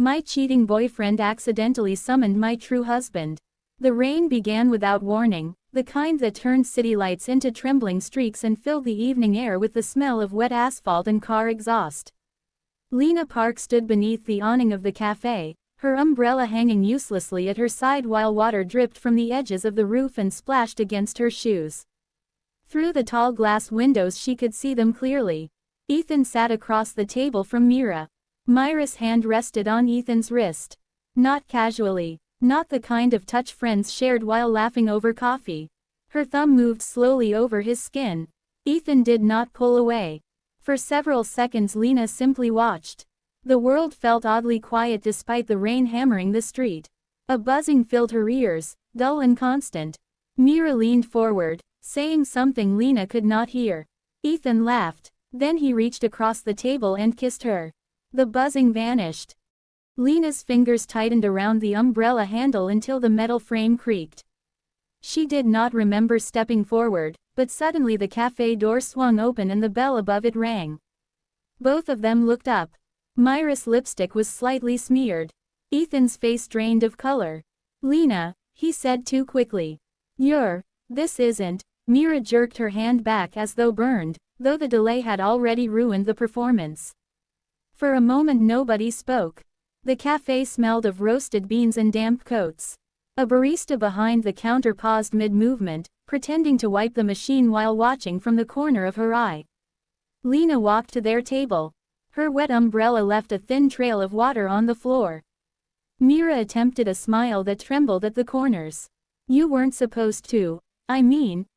My cheating boyfriend accidentally summoned my true husband. The rain began without warning, the kind that turned city lights into trembling streaks and filled the evening air with the smell of wet asphalt and car exhaust. Lina Park stood beneath the awning of the cafe, her umbrella hanging uselessly at her side while water dripped from the edges of the roof and splashed against her shoes. Through the tall glass windows she could see them clearly. Ethan sat across the table from Mira. Myra's hand rested on Ethan's wrist. Not casually. Not the kind of touch friends shared while laughing over coffee. Her thumb moved slowly over his skin. Ethan did not pull away. For several seconds Lina simply watched. The world felt oddly quiet despite the rain hammering the street. A buzzing filled her ears, dull and constant. Mira leaned forward, saying something Lina could not hear. Ethan laughed. Then he reached across the table and kissed her. The buzzing vanished. Lina's fingers tightened around the umbrella handle until the metal frame creaked. She did not remember stepping forward, but suddenly the cafe door swung open and the bell above it rang. Both of them looked up. Myra's lipstick was slightly smeared. Ethan's face drained of color. "Lina," he said too quickly. This isn't." Mira jerked her hand back as though burned, though the delay had already ruined the performance. For a moment nobody spoke. The cafe smelled of roasted beans and damp coats. A barista behind the counter paused mid-movement, pretending to wipe the machine while watching from the corner of her eye. Lina walked to their table. Her wet umbrella left a thin trail of water on the floor. Mira attempted a smile that trembled at the corners. "You weren't supposed to.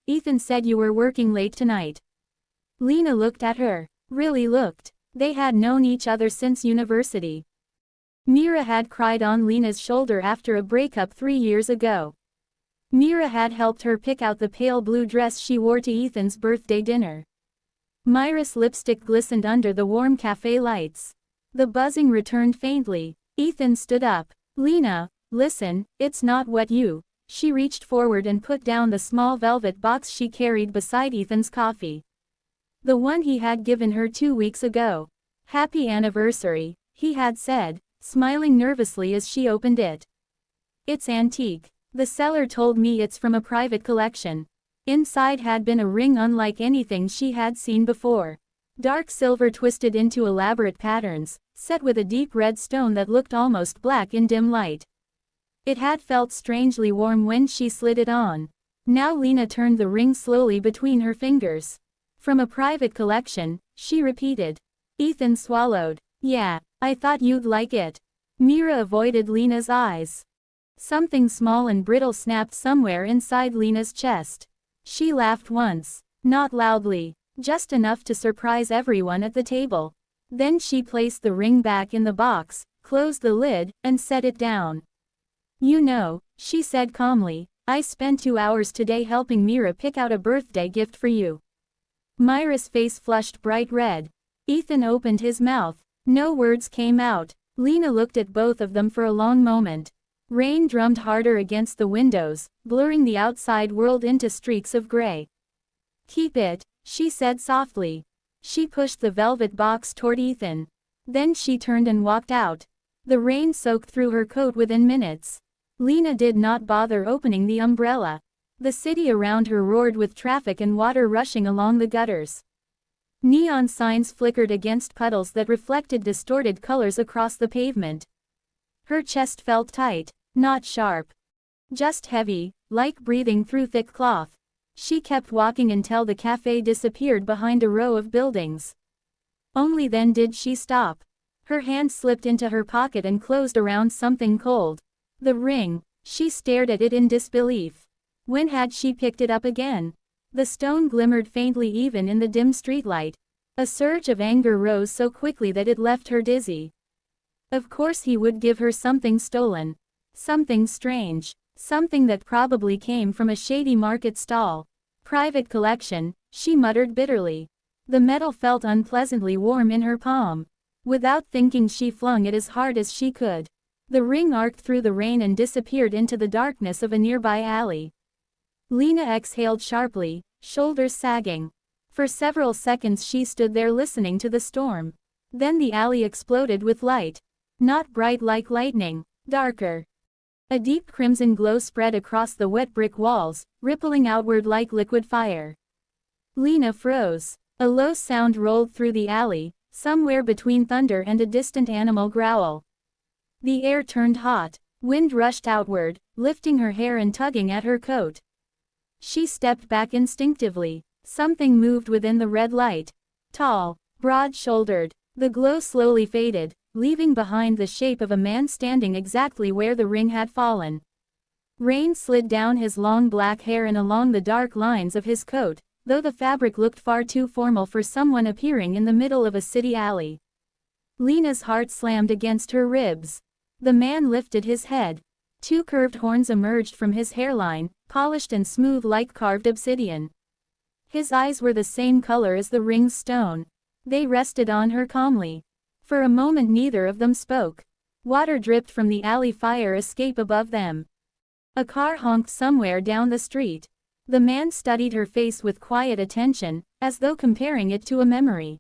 Ethan said you were working late tonight." Lina looked at her. Really looked. They had known each other since university. Mira had cried on Lina's shoulder after a breakup 3 years ago. Mira had helped her pick out the pale blue dress she wore to Ethan's birthday dinner. Myra's lipstick glistened under the warm cafe lights. The buzzing returned faintly. Ethan stood up. "Lina, listen, it's not what you..." She reached forward and put down the small velvet box she carried beside Ethan's coffee. The one he had given her 2 weeks ago. "Happy anniversary," he had said, smiling nervously as she opened it. "It's antique. The seller told me it's from a private collection." Inside had been a ring unlike anything she had seen before. Dark silver twisted into elaborate patterns, set with a deep red stone that looked almost black in dim light. It had felt strangely warm when she slid it on. Now Lina turned the ring slowly between her fingers. "From a private collection," she repeated. Ethan swallowed. "Yeah, I thought you'd like it." Mira avoided Lina's eyes. Something small and brittle snapped somewhere inside Lina's chest. She laughed once. Not loudly. Just enough to surprise everyone at the table. Then she placed the ring back in the box, closed the lid, and set it down. "You know," she said calmly, "I spent 2 hours today helping Mira pick out a birthday gift for you." Myra's face flushed bright red. Ethan opened his mouth. No words came out. Lina looked at both of them for a long moment. Rain drummed harder against the windows, blurring the outside world into streaks of gray. "Keep it," she said softly. She pushed the velvet box toward Ethan. Then she turned and walked out. The rain soaked through her coat within minutes. Lina did not bother opening the umbrella. The city around her roared with traffic and water rushing along the gutters. Neon signs flickered against puddles that reflected distorted colors across the pavement. Her chest felt tight, not sharp. Just heavy, like breathing through thick cloth. She kept walking until the cafe disappeared behind a row of buildings. Only then did she stop. Her hand slipped into her pocket and closed around something cold. The ring. She stared at it in disbelief. When had she picked it up again? The stone glimmered faintly even in the dim streetlight. A surge of anger rose so quickly that it left her dizzy. Of course he would give her something stolen. Something strange. Something that probably came from a shady market stall. "Private collection," she muttered bitterly. The metal felt unpleasantly warm in her palm. Without thinking she flung it as hard as she could. The ring arced through the rain and disappeared into the darkness of a nearby alley. Lina exhaled sharply, shoulders sagging. For several seconds she stood there listening to the storm. Then the alley exploded with light. Not bright like lightning, darker. A deep crimson glow spread across the wet brick walls, rippling outward like liquid fire. Lina froze. A low sound rolled through the alley, somewhere between thunder and a distant animal growl. The air turned hot. Wind rushed outward, lifting her hair and tugging at her coat. She stepped back instinctively. Something moved within the red light. Tall, broad-shouldered. The glow slowly faded, leaving behind the shape of a man standing exactly where the ring had fallen. Rain slid down his long black hair and along the dark lines of his coat, though the fabric looked far too formal for someone appearing in the middle of a city alley. Lina's heart slammed against her ribs. The man lifted his head. Two curved horns emerged from his hairline, polished and smooth like carved obsidian. His eyes were the same color as the ring's stone. They rested on her calmly. For a moment neither of them spoke. Water dripped from the alley fire escape above them. A car honked somewhere down the street. The man studied her face with quiet attention, as though comparing it to a memory.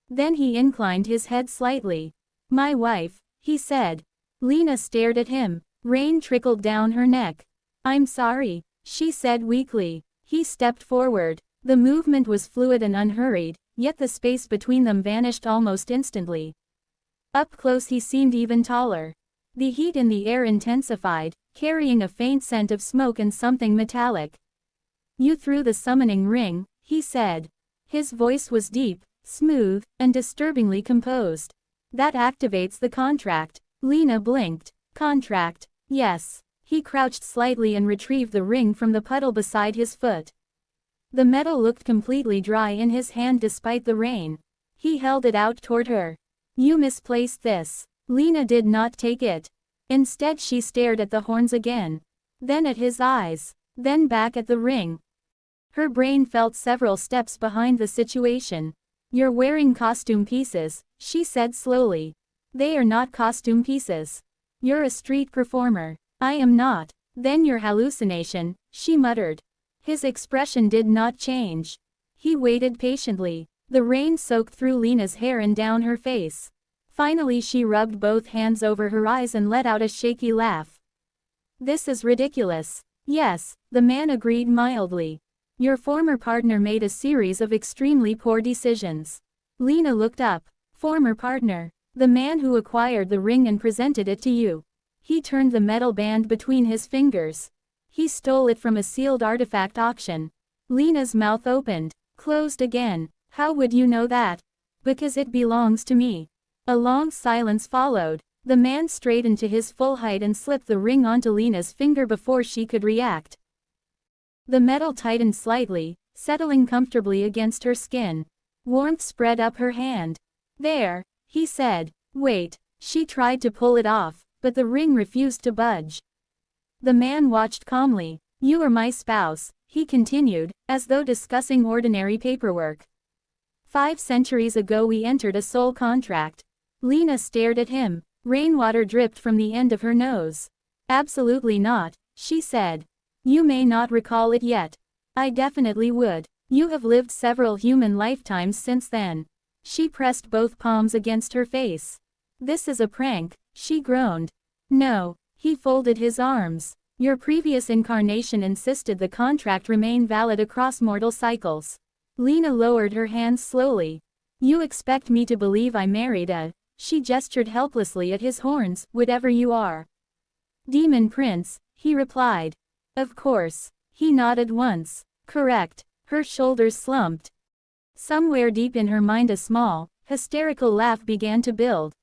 Then he inclined his head slightly. "My wife," he said. Lina stared at him. Rain trickled down her neck. "I'm sorry," she said weakly. He stepped forward. The movement was fluid and unhurried, yet the space between them vanished almost instantly. Up close he seemed even taller. The heat in the air intensified, carrying a faint scent of smoke and something metallic. "You threw the summoning ring," he said. His voice was deep, smooth, and disturbingly composed. "That activates the contract." Lina blinked. "Contract?" "Yes." He crouched slightly and retrieved the ring from the puddle beside his foot. The metal looked completely dry in his hand despite the rain. He held it out toward her. "You misplaced this." Lina did not take it. Instead she stared at the horns again. Then at his eyes. Then back at the ring. Her brain felt several steps behind the situation. "You're wearing costume pieces," she said slowly. "They are not costume pieces. You're a street performer." "I am not." "Then your hallucination," she muttered. His expression did not change. He waited patiently. The rain soaked through Lina's hair and down her face. Finally she rubbed both hands over her eyes and let out a shaky laugh. "This is ridiculous." "Yes," the man agreed mildly. "Your former partner made a series of extremely poor decisions." Lina looked up. "Former partner?" "The man who acquired the ring and presented it to you." He turned the metal band between his fingers. "He stole it from a sealed artifact auction." Lina's mouth opened, closed again. "How would you know that?" "Because it belongs to me." A long silence followed. The man straightened to his full height and slipped the ring onto Lina's finger before she could react. The metal tightened slightly, settling comfortably against her skin. Warmth spread up her hand. "There," he said. "Wait." She tried to pull it off, but the ring refused to budge. The man watched calmly. "You are my spouse," he continued, as though discussing ordinary paperwork. 5 centuries ago we entered a soul contract." Lina stared at him. Rainwater dripped from the end of her nose. "Absolutely not," she said. "You may not recall it yet. I definitely would. You have lived several human lifetimes since then." She pressed both palms against her face. "This is a prank," she groaned. "No." He folded his arms. "Your previous incarnation insisted the contract remain valid across mortal cycles." Lina lowered her hands slowly. "You expect me to believe I married a—" She gestured helplessly at his horns. "Whatever you are." "Demon Prince," he replied. "Of course." He nodded once. "Correct." Her shoulders slumped. Somewhere deep in her mind a small, hysterical laugh began to build.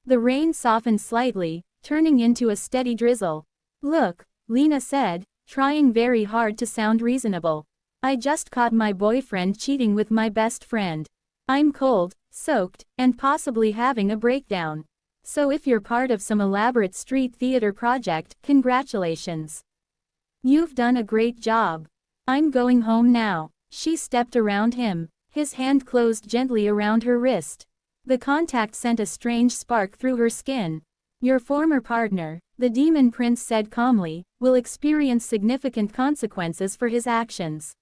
The rain softened slightly, turning into a steady drizzle. "Look," Lina said, trying very hard to sound reasonable. "I just caught my boyfriend cheating with my best friend. I'm cold, soaked, and possibly having a breakdown. So if you're part of some elaborate street theater project, congratulations. You've done a great job. I'm going home now." She stepped around him. His hand closed gently around her wrist. The contact sent a strange spark through her skin. "Your former partner," the Demon Prince said calmly, "will experience significant consequences for his actions."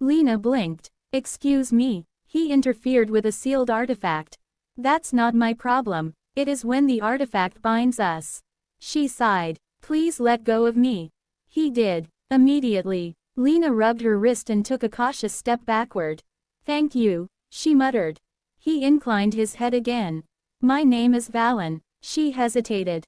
Lina blinked. "Excuse me." He interfered with a sealed artifact. "That's not my problem." It is when the artifact binds us. She sighed. Please let go of me. He did. Immediately. Lina rubbed her wrist and took a cautious step backward. Thank you, she muttered. He inclined his head again. My name is Valen. She hesitated.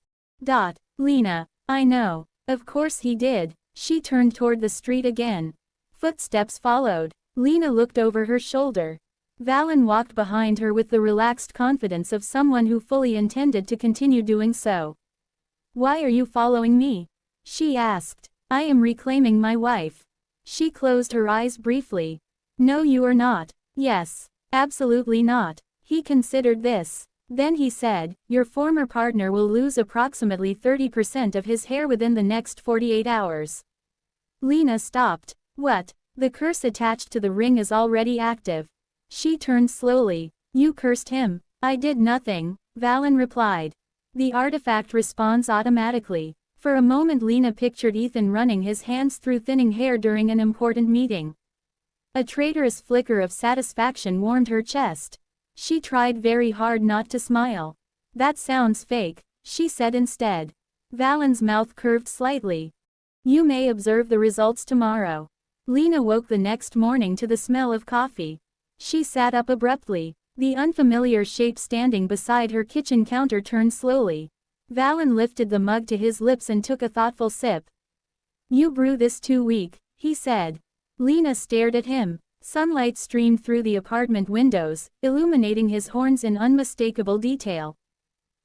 Lina, I know. Of course he did. She turned toward the street again. Footsteps followed. Lina looked over her shoulder. Valen walked behind her with the relaxed confidence of someone who fully intended to continue doing so. Why are you following me? She asked. I am reclaiming my wife. She closed her eyes briefly. No, you are not. Yes. Absolutely not. He considered this. Then he said, your former partner will lose approximately 30% of his hair within the next 48 hours. Lina stopped. What? The curse attached to the ring is already active. She turned slowly. You cursed him. I did nothing, Valen replied. The artifact responds automatically. For a moment Lina pictured Ethan running his hands through thinning hair during an important meeting. A traitorous flicker of satisfaction warmed her chest. She tried very hard not to smile. That sounds fake, she said instead. Valen's mouth curved slightly. You may observe the results tomorrow. Lina woke the next morning to the smell of coffee. She sat up abruptly. The unfamiliar shape standing beside her kitchen counter turned slowly. Valen lifted the mug to his lips and took a thoughtful sip. You brew this too weak, he said. Lina stared at him. Sunlight streamed through the apartment windows, illuminating his horns in unmistakable detail.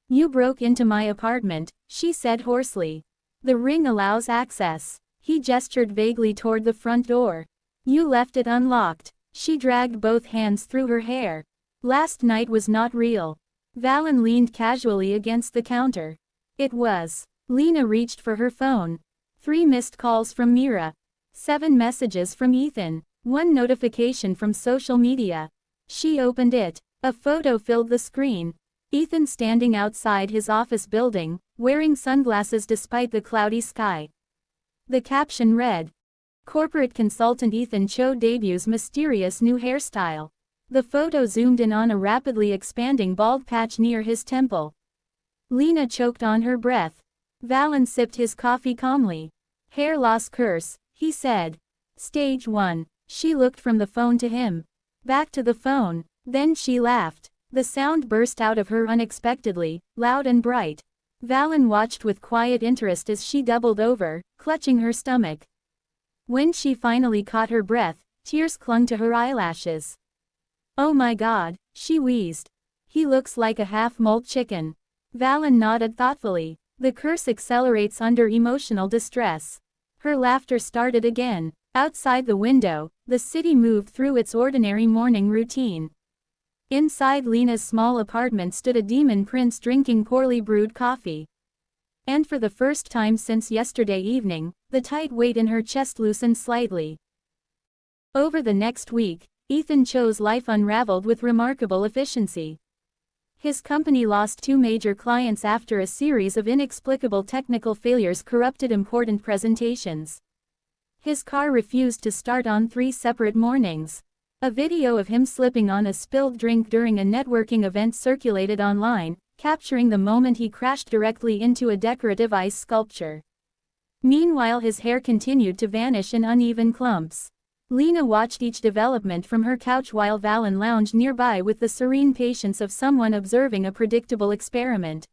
You broke into my apartment, she said hoarsely. The ring allows access. He gestured vaguely toward the front door. You left it unlocked. She dragged both hands through her hair. Last night was not real. Valen leaned casually against the counter. It was. Lina reached for her phone. 3 missed calls from Mira. 7 messages from Ethan. 1 notification from social media. She opened it. A photo filled the screen. Ethan standing outside his office building, wearing sunglasses despite the cloudy sky. The caption read, Corporate consultant Ethan Cho debuts mysterious new hairstyle. The photo zoomed in on a rapidly expanding bald patch near his temple. Lina choked on her breath. Valen sipped his coffee calmly. Hair loss curse, he said. Stage 1. She looked from the phone to him. Back to the phone. Then she laughed. The sound burst out of her unexpectedly, loud and bright. Valen watched with quiet interest as she doubled over, clutching her stomach. When she finally caught her breath, tears clung to her eyelashes. Oh my God, she wheezed. He looks like a half-molt chicken. Valen nodded thoughtfully. The curse accelerates under emotional distress. Her laughter started again. Outside the window, the city moved through its ordinary morning routine. Inside Lina's small apartment stood a demon prince drinking poorly brewed coffee. And for the first time since yesterday evening, the tight weight in her chest loosened slightly. Over the next week, Ethan Cho's life unraveled with remarkable efficiency. His company lost 2 major clients after a series of inexplicable technical failures corrupted important presentations. His car refused to start on 3 separate mornings. A video of him slipping on a spilled drink during a networking event circulated online, capturing the moment he crashed directly into a decorative ice sculpture. Meanwhile, his hair continued to vanish in uneven clumps. Lina watched each development from her couch while Valen lounged nearby with the serene patience of someone observing a predictable experiment.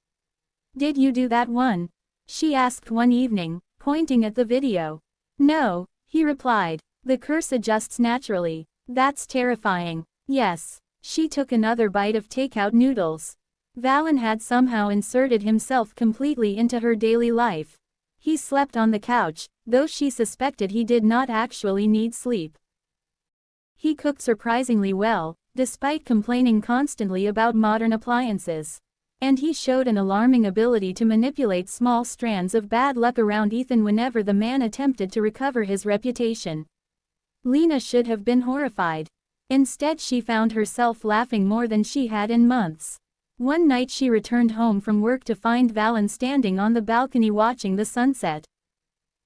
Did you do that one? She asked one evening, pointing at the video. No, he replied. The curse adjusts naturally. That's terrifying. Yes. She took another bite of takeout noodles. Valen had somehow inserted himself completely into her daily life. He slept on the couch, though she suspected he did not actually need sleep. He cooked surprisingly well, despite complaining constantly about modern appliances. And he showed an alarming ability to manipulate small strands of bad luck around Ethan whenever the man attempted to recover his reputation. Lina should have been horrified. Instead, she found herself laughing more than she had in months. One night she returned home from work to find Valen standing on the balcony watching the sunset.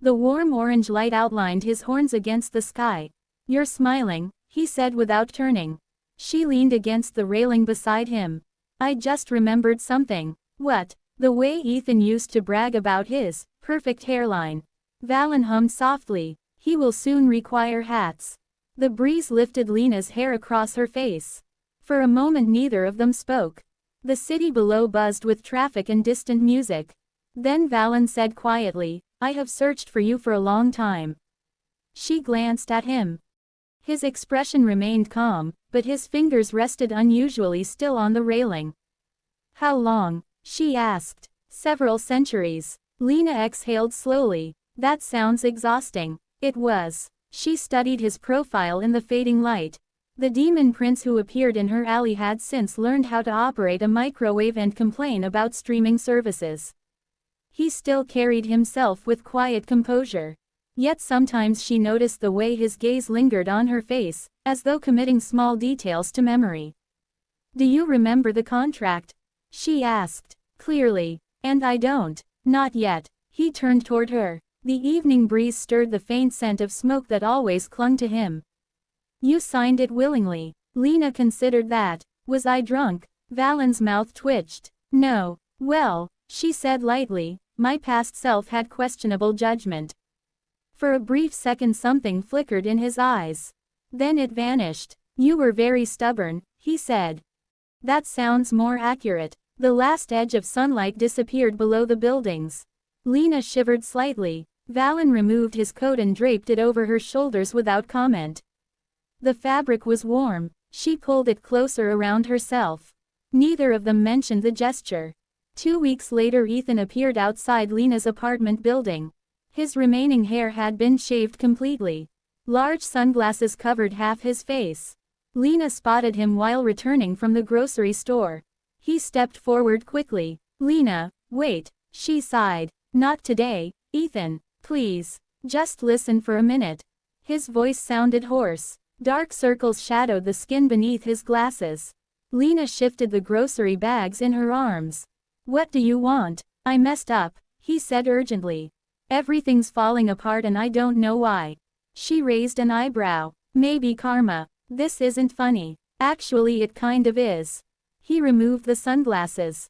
The warm orange light outlined his horns against the sky. You're smiling, he said without turning. She leaned against the railing beside him. I just remembered something. What? The way Ethan used to brag about his perfect hairline. Valen hummed softly. He will soon require hats. The breeze lifted Lina's hair across her face. For a moment neither of them spoke. The city below buzzed with traffic and distant music. Then Valen said quietly, I have searched for you for a long time. She glanced at him. His expression remained calm, but his fingers rested unusually still on the railing. How long? She asked. Several centuries. Lina exhaled slowly. That sounds exhausting. It was. She studied his profile in the fading light. The demon prince who appeared in her alley had since learned how to operate a microwave and complain about streaming services. He still carried himself with quiet composure. Yet sometimes she noticed the way his gaze lingered on her face, as though committing small details to memory. Do you remember the contract? She asked. Clearly. And I don't. Not yet. He turned toward her. The evening breeze stirred the faint scent of smoke that always clung to him. You signed it willingly. Lina considered that. Was I drunk? Valen's mouth twitched. No. Well, she said lightly, my past self had questionable judgment. For a brief second something flickered in his eyes. Then it vanished. You were very stubborn, he said. That sounds more accurate. The last edge of sunlight disappeared below the buildings. Lina shivered slightly. Valen removed his coat and draped it over her shoulders without comment. The fabric was warm. She pulled it closer around herself. Neither of them mentioned the gesture. 2 weeks later Ethan appeared outside Lina's apartment building. His remaining hair had been shaved completely. Large sunglasses covered half his face. Lina spotted him while returning from the grocery store. He stepped forward quickly. Lina, wait, she sighed. Not today, Ethan, please. Just listen for a minute. His voice sounded hoarse. Dark circles shadowed the skin beneath his glasses. Lina shifted the grocery bags in her arms. What do you want? I messed up, he said urgently. Everything's falling apart and I don't know why. She raised an eyebrow. Maybe karma. This isn't funny. Actually it kind of is. He removed the sunglasses.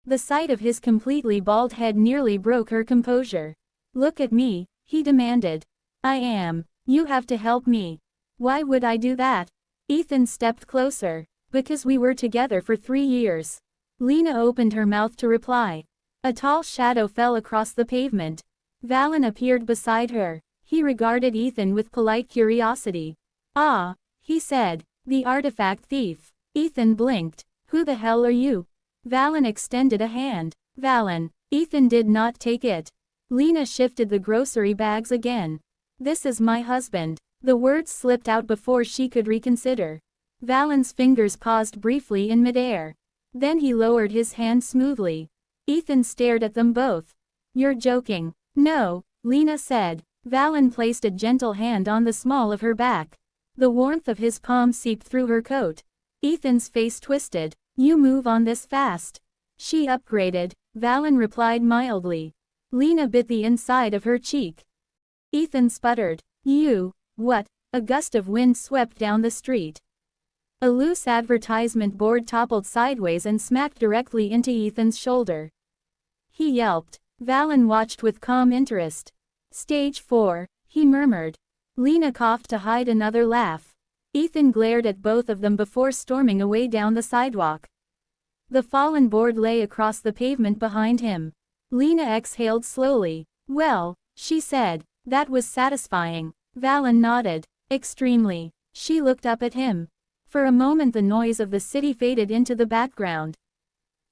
The sight of his completely bald head nearly broke her composure. Look at me, he demanded. I am. You have to help me. Why would I do that? Ethan stepped closer. Because we were together for 3 years. Lina opened her mouth to reply. A tall shadow fell across the pavement. Valen appeared beside her. He regarded Ethan with polite curiosity. Ah, he said. The artifact thief. Ethan blinked. Who the hell are you? Valen extended a hand. Valen. Ethan did not take it. Lina shifted the grocery bags again. This is my husband. The words slipped out before she could reconsider. Valen's fingers paused briefly in midair. Then he lowered his hand smoothly. Ethan stared at them both. You're joking. No, Lina said. Valen placed a gentle hand on the small of her back. The warmth of his palm seeped through her coat. Ethan's face twisted. You move on this fast. She upgraded, Valen replied mildly. Lina bit the inside of her cheek. Ethan sputtered. You, what? A gust of wind swept down the street. A loose advertisement board toppled sideways and smacked directly into Ethan's shoulder. He yelped. Valen watched with calm interest. Stage 4, he murmured. Lina coughed to hide another laugh. Ethan glared at both of them before storming away down the sidewalk. The fallen board lay across the pavement behind him. Lina exhaled slowly. Well, she said, that was satisfying. Valen nodded. Extremely. She looked up at him. For a moment the noise of the city faded into the background.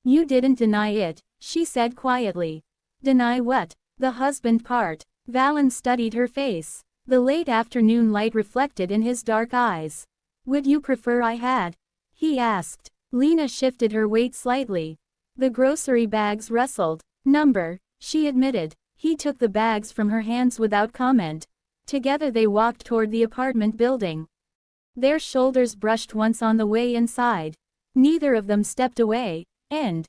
You didn't deny it, she said quietly. Deny what? The husband part. Valen studied her face. The late afternoon light reflected in his dark eyes. Would you prefer I had? He asked. Lina shifted her weight slightly. The grocery bags rustled. Number, she admitted. He took the bags from her hands without comment. Together they walked toward the apartment building. Their shoulders brushed once on the way inside. Neither of them stepped away, and